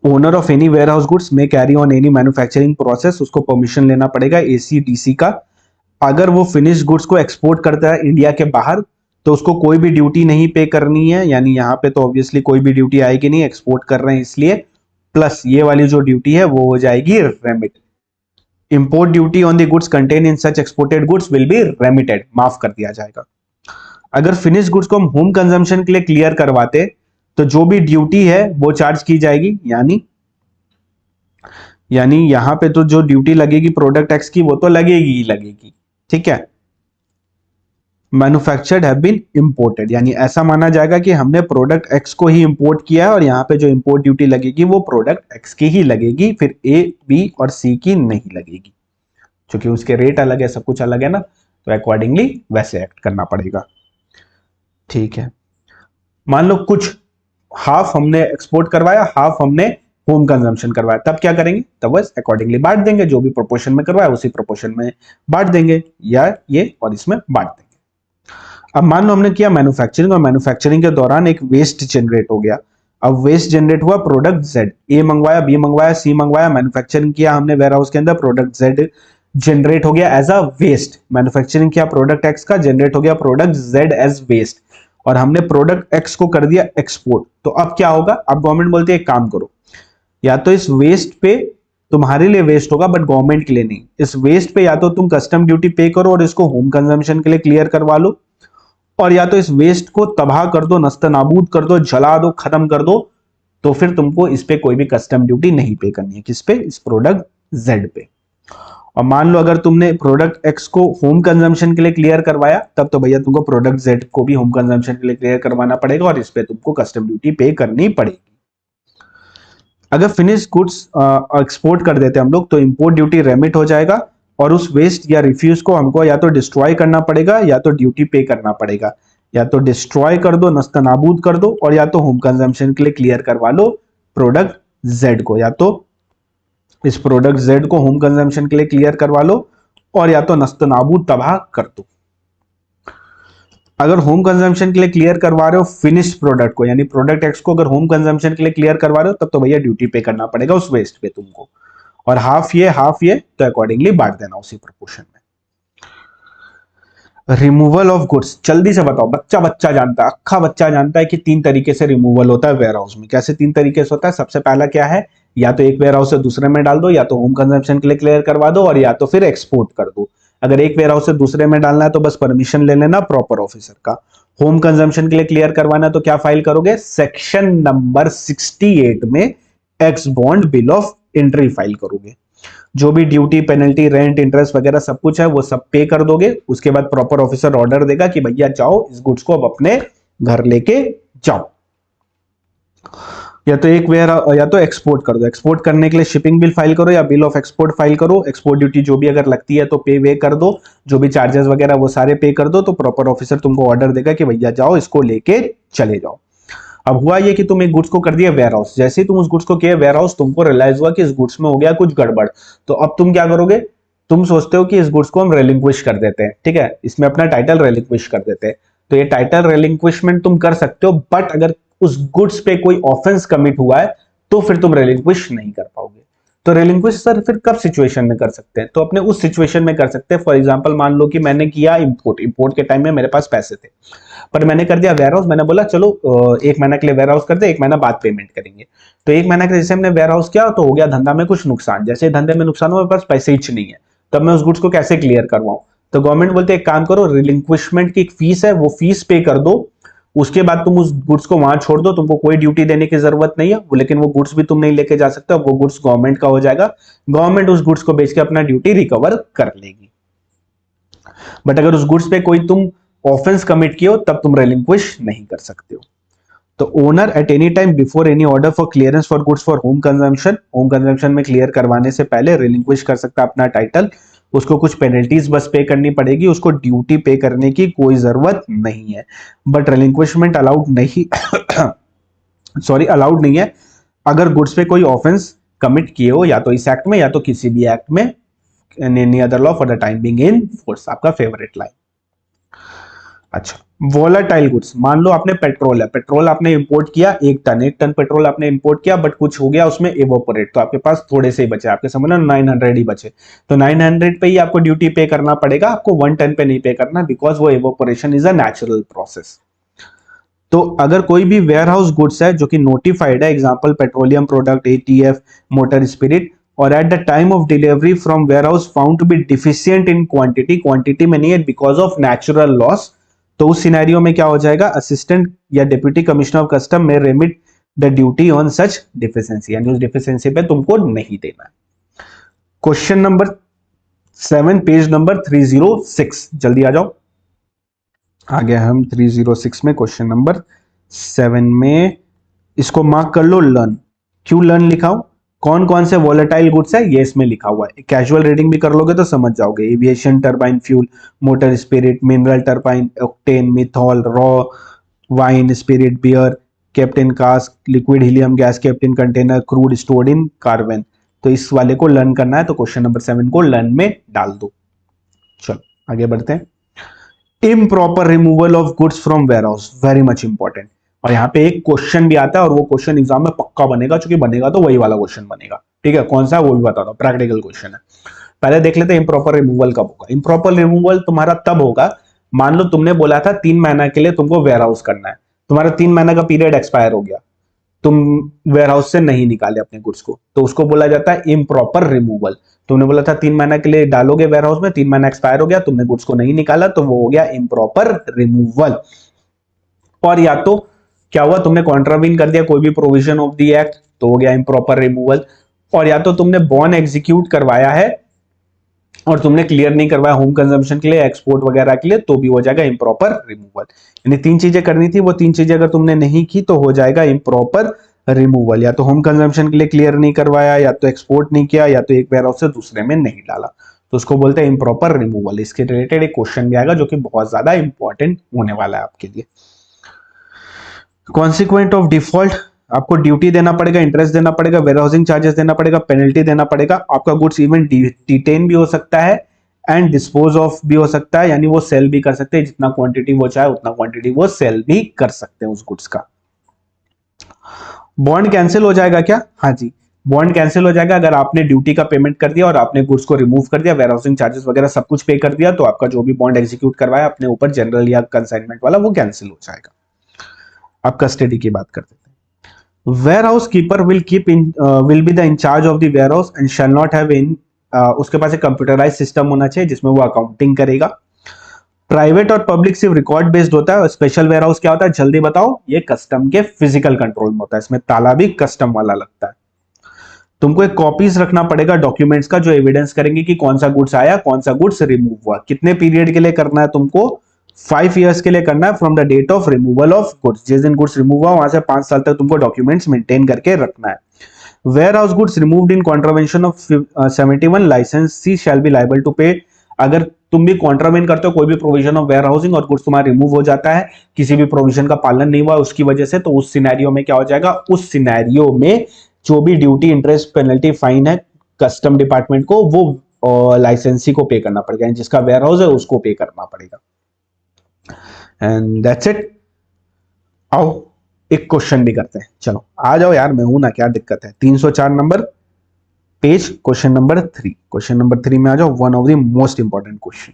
Owner of any warehouse goods में carry on any manufacturing process, उसको परमिशन लेना पड़ेगा एसीडीसी का। अगर वो फिनिश गुड्स को एक्सपोर्ट करता है इंडिया के बाहर तो उसको कोई भी ड्यूटी नहीं पे करनी है, यानी यहाँ पे तो ऑब्वियसली कोई भी ड्यूटी आएगी नहीं, एक्सपोर्ट कर रहे हैं इसलिए। प्लस ये वाली जो ड्यूटी है वो हो जाएगी remit. Import duty on the goods contain in such exported goods will be remitted, माफ कर दिया जाएगा। अगर फिनिश गुड्स को हम होम कंजम्पशन के लिए क्लियर करवाते तो जो भी ड्यूटी है वो चार्ज की जाएगी, यानी यहां पे तो जो ड्यूटी लगेगी प्रोडक्ट एक्स की वो तो लगेगी ही लगेगी, ठीक है। मैन्युफैक्चर्ड हैव बीन इंपोर्टेड, यानी ऐसा माना जाएगा कि हमने प्रोडक्ट एक्स को ही इंपोर्ट किया है और यहाँ पे जो इंपोर्ट ड्यूटी लगेगी वो प्रोडक्ट एक्स की ही लगेगी, फिर ए बी और सी की नहीं लगेगी, क्योंकि उसके रेट अलग है, सब कुछ अलग है ना, तो अकॉर्डिंगली वैसे एक्ट करना पड़ेगा, ठीक है। मान लो कुछ हाफ हमने एक्सपोर्ट करवाया, हाफ हमने होम कंजम्पशन करवाया, तब क्या करेंगे, तब बस अकॉर्डिंगली बांट देंगे, जो भी प्रोपोर्शन में करवाया उसी प्रोपोर्शन में बांट देंगे, या ये और इसमें बांट देंगे। अब मान लो हमने किया मैन्युफैक्चरिंग और मैन्युफैक्चरिंग के दौरान एक वेस्ट जनरेट हो गया। अब वेस्ट जनरेट हुआ प्रोडक्ट जेड, ए मंगवाया, बी मंगवाया, सी मंगवाया, मैन्युफैक्चरिंग किया हमने वेयर हाउस के अंदर, प्रोडक्ट जेड जनरेट हो गया एज अ वेस्ट। मैन्युफैक्चरिंग किया प्रोडक्ट एक्स का, जनरेट हो गया प्रोडक्ट जेड एज वेस्ट, और हमने प्रोडक्ट एक्स को कर दिया एक्सपोर्ट। तो अब क्या होगा, अब गवर्नमेंट बोलती है एक काम करो, या तो इस वेस्ट पे तुम्हारे लिए वेस्ट होगा बट गवर्नमेंट के लिए नहीं, इस वेस्ट पे या तो तुम कस्टम ड्यूटी पे करो और इसको होम कंजम्पशन के लिए क्लियर करवा लो, और या तो इस वेस्ट को तबाह कर दो, नस्त नाबूद कर दो, जला दो, खत्म कर दो, तो फिर तुमको इस पे कोई भी कस्टम ड्यूटी नहीं पे करनी है। किस पे, इस प्रोडक्ट जेड पे। और मान लो अगर तुमने प्रोडक्ट एक्स को होम कंजम्पशन के लिए क्लियर करवाया, तब तो भैया तुमको प्रोडक्ट जेड को भी होम कंजम्पशन के लिए क्लियर करवाना पड़ेगा और इस पे तुमको कस्टम ड्यूटी पे करनी पड़ेगी। अगर फिनिश गुड्स एक्सपोर्ट कर देते हम लोग तो इंपोर्ट ड्यूटी रेमिट हो जाएगा, और उस वेस्ट या रिफ्यूज को हमको या तो डिस्ट्रॉय करना पड़ेगा या तो ड्यूटी पे करना पड़ेगा। या तो डिस्ट्रॉय कर दो, नस्त नाबूद कर दो, और या तो होम कंजम्पशन के लिए क्लियर करवा लो प्रोडक्ट जेड को, या तो इस प्रोडक्ट जेड को होम कंजम्पशन के लिए क्लियर करवा लो, और या तो नस्त नाबूद तबाह कर दो। अगर होम कंजम्पशन के लिए क्लियर करवा रहे हो फिनिश प्रोडक्ट को, यानी प्रोडक्ट एक्स को अगर होम कंजम्पशन के लिए क्लियर करवा रहे हो, तब तो भैया ड्यूटी पे करना पड़ेगा उस वेस्ट पे तुमको, और हाफ ये, तो अकॉर्डिंगली बांट देना उसी प्रोपोर्शन में। रिमूवल ऑफ गुड्स, जल्दी से बताओ, बच्चा जानता है, अक्खा बच्चा जानता है कि 3 तरीके से रिमूवल होता है वेयर हाउस में। कैसे 3 तरीके से होता है, सबसे पहला क्या है, या तो एक वेयर हाउस से दूसरे में डाल दो, या तो होम कंजम्पशन के लिए क्लियर करवा दो, और या तो फिर एक्सपोर्ट कर दो। अगर एक वेयर हाउस से दूसरे में डालना है तो बस परमिशन ले लेना प्रॉपर ऑफिसर का। होम कंजम्पशन के लिए क्लियर करवाना तो क्या फाइल करोगे, सेक्शन नंबर 68 में x bond bill of entry file करोगे। जो भी ड्यूटी, पेनल्टी, रेंट, इंटरेस्ट वगैरह सब कुछ है वो सब पे कर दोगे। उसके बाद प्रॉपर ऑफिसर ऑर्डर देगा कि भैया जाओ इस गुड्स को अब अपने घर लेके जाओ। या तो एक वेयर या तो एक्सपोर्ट कर दो, एक्सपोर्ट करने के लिए शिपिंग बिल फाइल करो या बिल ऑफ एक्सपोर्ट फाइल करो। एक्सपोर्ट ड्यूटी जो भी अगर लगती है तो पे वे कर दो, जो भी चार्जेस वगैरह वो सारे पे कर दो, तो प्रॉपर ऑफिसर तुमको ऑर्डर देगा कि भैया जाओ इसको लेके चले जाओ। अब हुआ ये कि तुम एक गुड्स को कर दिया वेयर हाउस, जैसे ही तुम उस गुड्स को किया वेयर हाउस, तुमको रियलाइज हुआ कि इस गुड्स में हो गया कुछ गड़बड़, तो अब तुम क्या करोगे, तुम सोचते हो कि इस गुड्स को हम रेलिंक्विश कर देते हैं, ठीक है, इसमें अपना टाइटल रेलिंक्विश कर देते हैं। तो ये टाइटल रेलिंक्विशमेंट तुम कर सकते हो, बट अगर उस गुड्स पे कोई ऑफेंस कमिट हुआ है तो फिर तुम रेलिंक्विश नहीं कर पाओगे। तो रेलिंक्विश सर फिर कब सिचुएशन में कर सकते हैं, तो अपने उस सिचुएशन में कर सकते हैं। फॉर एग्जांपल मान लो कि मैंने किया इंपोर्ट के टाइम में मेरे पास पैसे थे, पर मैंने कर दिया वेयर हाउस, मैंने बोला चलो 1 महीना के लिए वेयर हाउस करते, 1 महीना बाद पेमेंट करेंगे। तो 1 महीना के जैसे हमने वेयर हाउस किया तो हो गया धंधा में कुछ नुकसान, जैसे धंधे में नुकसान हुआ, मेरे पास पैसे ही नहीं है, तब मैं उस गुड्स को कैसे क्लियर करवाऊं। तो गवर्नमेंट बोलते एक काम करो, रिलिंक्विशमेंट की एक फीस है वो फीस पे कर दो, उसके बाद तुम उस गुड्स को वहां छोड़ दो, तुमको कोई ड्यूटी देने की जरूरत नहीं है, लेकिन वो गुड्स भी तुम नहीं लेके जा सकते, वो गुड्स गवर्नमेंट का हो जाएगा, गवर्नमेंट उस गुड्स को बेच के अपना ड्यूटी रिकवर कर लेगी। बट अगर उस गुड्स पे कोई तुम ऑफेंस कमिट किए हो तब तुम रेलिंक्विश नहीं कर सकते हो। तो owner at any time before any order for clearance for goods for home consumption में क्लियर करवाने से पहले रिलिंक्विश कर सकता है अपना टाइटल। उसको कुछ पेनल्टीज बस पे करनी पड़ेगी, उसको ड्यूटी पे करने की कोई जरूरत नहीं है। बट रिलिंक्विशमेंट अलाउड नहीं सॉरी अलाउड नहीं है अगर गुड्स पे कोई ऑफेंस कमिट किए हो, या तो इस एक्ट में या तो किसी भी एक्ट में, any other law for the time being in force. आपका फेवरेट लाइन। अच्छा, वोलाटाइल गुड्स, मान लो आपने पेट्रोल है, पेट्रोल आपने इंपोर्ट किया 1 टन पेट्रोल आपने इंपोर्ट किया, बट कुछ हो गया उसमें इवोपोरेट, तो आपके पास थोड़े से ही बचे, आपके समझ लो 900 ही बचे, तो 900 पे ही आपको ड्यूटी पे करना पड़ेगा, आपको 1 टन पे नहीं पे करना, बिकॉज वो evaporation is a natural process. तो अगर कोई भी वेयर हाउस गुड्स है जो कि नोटिफाइड है, example petroleum product, ATF, motor spirit, और at the time of delivery from warehouse found to be deficient in quantity, quantity में नहीं है बिकॉज ऑफ नेचुरल लॉस, तो उस सिनेरियो में क्या हो जाएगा, असिस्टेंट या डिप्टी कमिश्नर ऑफ कस्टम में remit the duty on such deficiency, यानी उस डिफिशिएंसी पे तुमको नहीं देना है। क्वेश्चन नंबर 7 पेज नंबर 306, जल्दी आ जाओ। आ गया हम 306 में, क्वेश्चन नंबर 7 में। इसको मार्क कर लो लर्न। क्यों लर्न लिखाओ, कौन कौन से वोलेटाइल गुड्स है ये इसमें लिखा हुआ है, कैजुअल रीडिंग भी कर लोगे तो समझ जाओगे। Aviation turbine fuel, motor spirit, mineral turbine, octane, methanol, raw wine spirit, beer, captain cask, liquid helium gas, captain container, crude stored in carbon. तो इस वाले को लर्न करना है, तो क्वेश्चन नंबर 7 को लर्न में डाल दो। चलो आगे बढ़ते हैं। Improper removal of goods from warehouse, very much important, और यहाँ पे एक क्वेश्चन भी आता है, और वो क्वेश्चन एग्जाम में पक्का बनेगा, क्योंकि बनेगा तो वही वाला क्वेश्चन बनेगा, ठीक है। कौन सा वो भी बता दो, प्रैक्टिकल क्वेश्चन है। पहले देख लेते हैं इम्प्रॉपर रिमूवल कब होगा। इम्प्रॉपर रिमूवल तुम्हारा तब होगा, मान लो तुमने बोला था 3 महीना के लिए तुमको वेयर हाउस करना है, तुम्हारा 3 महीना का पीरियड एक्सपायर हो गया, तुम वेयर हाउस से नहीं निकाले अपने गुड्स को, तो उसको बोला जाता है इम्प्रॉपर रिमूवल। तुमने बोला था 3 महीना के लिए डालोगे वेयर हाउस में, 3 महीना एक्सपायर हो गया, तुमने गुड्स को नहीं निकाला, तो वो हो गया इम्प्रॉपर रिमूवल। और या तो क्या हुआ, तुमने कॉन्ट्रावीन कर दिया कोई भी प्रोविजन ऑफ द एक्ट, तो हो गया इम्प्रॉपर रिमूवल। और या तो तुमने बॉन्ड एग्जीक्यूट करवाया है और तुमने क्लियर नहीं करवाया होम कंजम्पशन के लिए, एक्सपोर्ट वगैरह के लिए, तो भी हो जाएगा इम्प्रॉपर रिमूवल। यानी 3 चीजें करनी थी, वो 3 चीजें अगर तुमने नहीं की तो हो जाएगा इम्प्रॉपर रिमूवल। या तो होम कंजम्पशन के लिए क्लियर नहीं करवाया, या तो एक्सपोर्ट नहीं किया, या तो एक वेयर हाउस से दूसरे में नहीं डाला, तो उसको बोलते हैं इम्प्रॉपर रिमूवल। इसके रिलेटेड एक क्वेश्चन भी आएगा जो कि बहुत ज्यादा इंपॉर्टेंट होने वाला है आपके लिए। कॉन्सिक्वेंट ऑफ डिफॉल्ट, आपको ड्यूटी देना पड़ेगा, इंटरेस्ट देना पड़ेगा, वेयर हाउसिंग चार्जेस देना पड़ेगा, पेनल्टी देना पड़ेगा, आपका गुड्स इवन डिटेन भी हो सकता है एंड डिस्पोज ऑफ भी हो सकता है, यानी वो सेल भी कर सकते हैं, जितना क्वांटिटी वो चाहे उतना क्वांटिटी वो सेल भी कर सकते हैं उस गुड्स का। बॉन्ड कैंसिल हो जाएगा क्या, हाँ जी, बॉन्ड कैंसिल हो जाएगा अगर आपने ड्यूटी का पेमेंट कर दिया और आपने गुड्स को रिमूव कर दिया, वेयर हाउसिंग चार्जेस वगैरह सब कुछ पे कर दिया, तो आपका जो भी बॉन्ड एग्जीक्यूट करवाया अपने ऊपर जनरल या कंसाइनमेंट वाला, वो कैंसिल हो जाएगा। अब कस्टडी की बात करते हैं। Warehouse keeper will be the in charge of the warehouse and shall not have in, उसके पास एक कंप्यूटराइज सिस्टम होना चाहिए जिसमें वो अकाउंटिंग करेगा। प्राइवेट और पब्लिक सिर्फ रिकॉर्ड बेस्ड होता है, और स्पेशल वेयर हाउस क्या होता है, जल्दी बताओ, ये कस्टम के फिजिकल कंट्रोल में होता है, इसमें ताला भी कस्टम वाला लगता है। तुमको एक कॉपीज रखना पड़ेगा डॉक्यूमेंट्स का जो एविडेंस करेंगे कि कौन सा गुड्स आया, कौन सा गुड्स रिमूव हुआ। कितने पीरियड के लिए करना है तुमको, 5 इयर्स के लिए करना है from the date of removal of goods, जिस दिन गुड्स रिमूव हुआ वहां से 5 साल तक तुमको डॉक्यूमेंट्स मेंटेन करके रखना है। Warehouse goods removed in contravention of 71 licensee shall be liable to पे, अगर तुम भी कॉन्ट्रावेंट करते हो कोई भी प्रोविजन ऑफ वेयर हाउसिंग और गुड्स तुम्हारा रिमूव हो जाता है, किसी भी प्रोविजन का पालन नहीं हुआ उसकी वजह से, तो उस सिनेरियो में क्या हो जाएगा, उस सिनेरियो में जो भी ड्यूटी, इंटरेस्ट, पेनल्टी, फाइन है कस्टम डिपार्टमेंट को, वो लाइसेंसी को पे करना पड़ेगा, जिसका वेयर हाउस है उसको पे करना पड़ेगा। And that's it. आओ एक क्वेश्चन भी करते हैं, चलो आ जाओ यार, मैं हूं ना, क्या दिक्कत है। 304 number page, question number 3, question number 3 में आ जाओ, one of the most important question.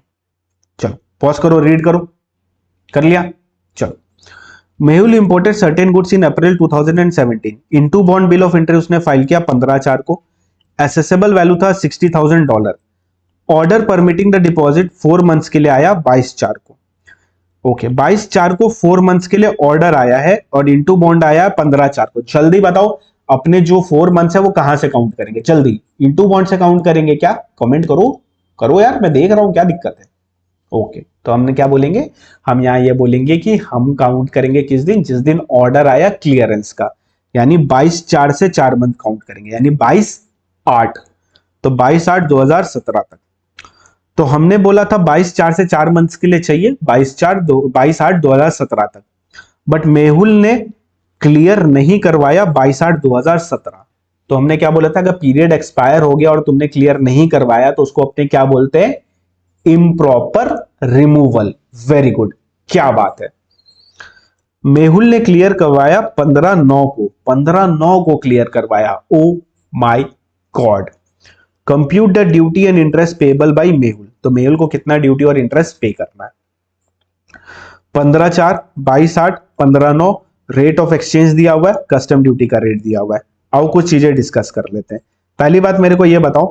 चलो पॉज करो, रीड करो, कर लिया। चलो, Mehul imported certain goods in April 2017 into bond bill of interest उसने फाइल किया 15/4 को, एसेसेबल वैल्यू था $60,000, order permitting the deposit 4 months के लिए आया 22/4 को। ओके, 22/4 को 4 मंथ्स के लिए ऑर्डर आया है और इनटू बॉन्ड आया 15/4 को। जल्दी बताओ अपने जो 4 मंथ्स है वो कहां से काउंट करेंगे, जल्दी इनटू बॉन्ड से काउंट करेंगे क्या, कमेंट करो, करो यार, मैं देख रहा हूं क्या दिक्कत है। ओके, तो हमने क्या बोलेंगे, हम यहाँ ये बोलेंगे कि हम काउंट करेंगे किस दिन, जिस दिन ऑर्डर आया क्लियरेंस का, यानी 22/4 से 4 मंथ काउंट करेंगे, यानी 22/8, तो 22/8/2017 तक। तो हमने बोला था 22/4 से 4 मंथ्स के लिए चाहिए, 22/8/2017 तक, बट मेहुल ने क्लियर नहीं करवाया 22/8/2017। तो हमने क्या बोला था, अगर पीरियड एक्सपायर हो गया और तुमने क्लियर नहीं करवाया तो उसको अपने क्या बोलते हैं, इम्प्रॉपर रिमूवल। वेरी गुड, क्या बात है। मेहुल ने क्लियर करवाया 15/9 को, 15/9 को क्लियर करवाया। Oh my God. Compute the duty and interest payable by Mehul. तो मेहुल को कितना ड्यूटी और इंटरेस्ट पे करना है, 15/4, 22/8, 15/9, रेट ऑफ एक्सचेंज दिया हुआ है, कस्टम ड्यूटी का रेट दिया हुआ है। आओ कुछ चीजें डिस्कस कर लेते हैं। पहली बात मेरे को यह बताओ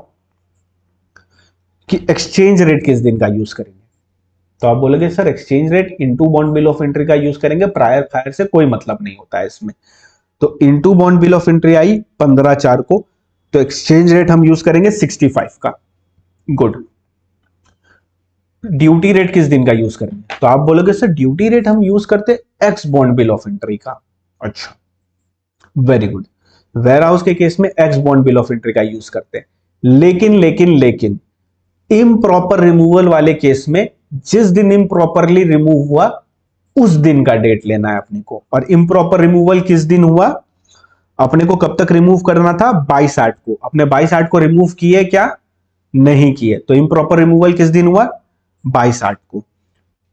कि एक्सचेंज रेट किस दिन का यूज करेंगे। तो आप बोलोगे sir exchange rate into bond bill of entry का यूज करेंगे, प्रायर फायर से कोई मतलब नहीं होता है इसमें। तो into bond bill of entry आई 15/4 को, तो एक्सचेंज रेट हम यूज करेंगे 65 का। गुड। ड्यूटी रेट किस दिन का यूज करेंगे, तो आप बोलोगे सर ड्यूटी रेट हम यूज करते x bond bill of entry का। अच्छा, वेरी गुड। वेयर हाउस के केस में x bond bill of entry का यूज करते हैं, लेकिन लेकिन लेकिन इम्प्रॉपर रिमूवल वाले केस में जिस दिन इम्प्रॉपरली रिमूव हुआ उस दिन का डेट लेना है अपने को। और इम्प्रॉपर रिमूवल किस दिन हुआ, अपने को कब तक रिमूव करना था, 22/8 को। अपने 22/8 को रिमूव किए क्या, नहीं किए, तो इम्प्रॉपर रिमूवल किस दिन हुआ, 22/8 को।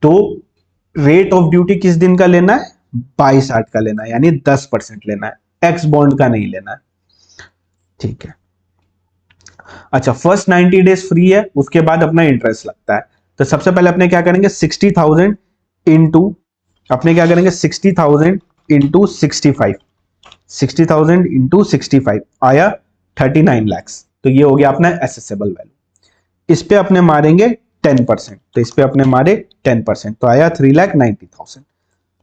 तो रेट ऑफ ड्यूटी किस दिन का लेना है, 22/8 का लेना है, यानी 10% लेना है, एक्स बॉन्ड का नहीं लेना है। ठीक है। अच्छा, फर्स्ट 90 डेज फ्री है, उसके बाद अपना इंटरेस्ट लगता है। तो सबसे पहले अपने क्या करेंगे, 60,000 इंटू, अपने क्या करेंगे 60,000 इंटू 65, 60,000 इंटू 65 आया 39 लाख। तो ये हो गया अपना एसेसेबल वैल्यू। इस पे अपने मारेंगे 10%, तो इस पे अपने मारे 10%, तो आया 3,90,000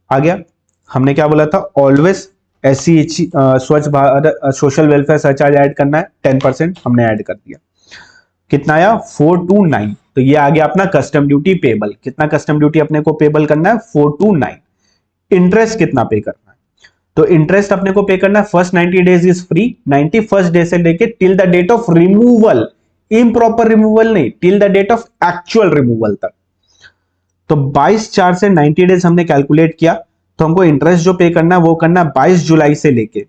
आ गया। हमने क्या बोला था, ऑलवेज एससी स्वच्छ Bharat social welfare surcharge add करना है, 10% हमने ऐड कर दिया। कितना आया, 429। तो ये आ गया अपना कस्टम ड्यूटी पेबल। कितना कस्टम ड्यूटी अपने को पेबल करना है, 429। इंटरेस्ट कितना पे करना है, तो इंटरेस्ट अपने को पे करना है, first 90 days is free, 91st day से लेके till the date of removal, improper removal नहीं, till the date of actual removal तक। तो 22/4 से 90 डेज हमने कैलकुलेट किया, तो हमको इंटरेस्ट जो पे करना है वो करना है 22 जुलाई से लेके,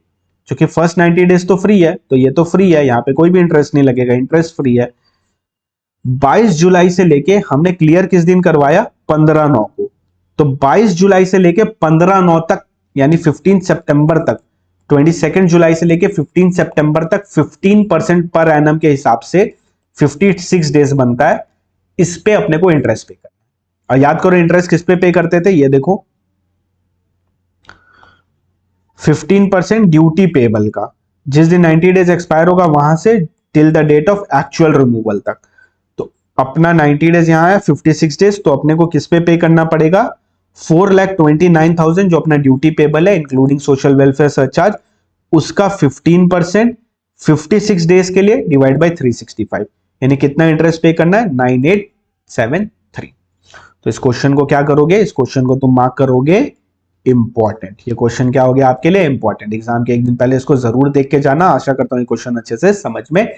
क्योंकि फर्स्ट 90 डेज तो फ्री है, तो ये तो फ्री है, यहां पे कोई भी इंटरेस्ट नहीं लगेगा, इंटरेस्ट फ्री है। 22 जुलाई से लेके हमने क्लियर किस दिन करवाया, 15/9 को। तो 22 जुलाई से लेके 15/9 तक, यानी 15 सितंबर तक, 22 जुलाई से लेके 15 सितंबर तक 15% पर एनम के हिसाब से 56 डेज बनता है। इस पे अपने को इंटरेस्ट पे करना है। और याद करो इंटरेस्ट किस पे करते थे, ये देखो 15% ड्यूटी पेबल का, जिस दिन 90 डेज एक्सपायर होगा वहां से till the date of actual removal तक। तो अपना 90 डेज यहां है, 56 डेज, तो अपने को किस पे करना पड़ेगा, 4,29,000 जो अपना ड्यूटी पेबल है इंक्लूडिंग सोशल वेलफेयर सरचार्ज, उसका 15% 56 डेज के लिए डिवाइड बाय 365, यानी कितना इंटरेस्ट पे करना है, 9873। तो इस क्वेश्चन को क्या करोगे, इस क्वेश्चन को तुम मार्क करोगे इंपॉर्टेंट। ये क्वेश्चन क्या हो गया आपके लिए, इंपॉर्टेंट। एग्जाम के एक दिन पहले इसको जरूर देख के जाना। आशा करता हूं ये क्वेश्चन अच्छे से समझ में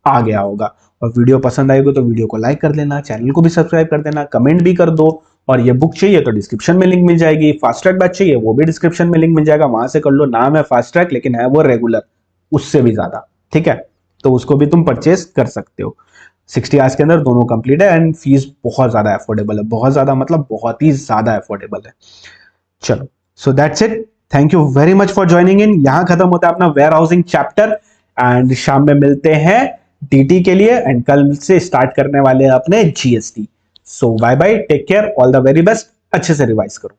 आ गया होगा। और वीडियो पसंद आएगी तो वीडियो को लाइक कर देना, चैनल को भी सब्सक्राइब कर देना, कमेंट भी कर दो। और ये बुक चाहिए तो डिस्क्रिप्शन में लिंक मिल जाएगी, फास्ट ट्रैक बैच चाहिए वो भी डिस्क्रिप्शन में लिंक मिल जाएगा, वहां से कर लो। नाम है फास्ट ट्रैक लेकिन है वो रेगुलर, उससे भी ज्यादा, ठीक है। तो उसको भी तुम परचेस कर सकते हो। 60 आवर्स के अंदर दोनों कंप्लीट है एंड फीस बहुत ज्यादा अफोर्डेबल है, बहुत ज्यादा मतलब बहुत ही ज्यादा अफोर्डेबल है। चलो, so that's it, thank you very much for joining in. यहां खत्म होता है अपना वेयर हाउसिंग चैप्टर एंड शाम में मिलते हैं डीटी के लिए एंड कल से स्टार्ट करने वाले हैं अपने GST. So bye bye, take care, all the very best, अच्छे से रिवाइज करो।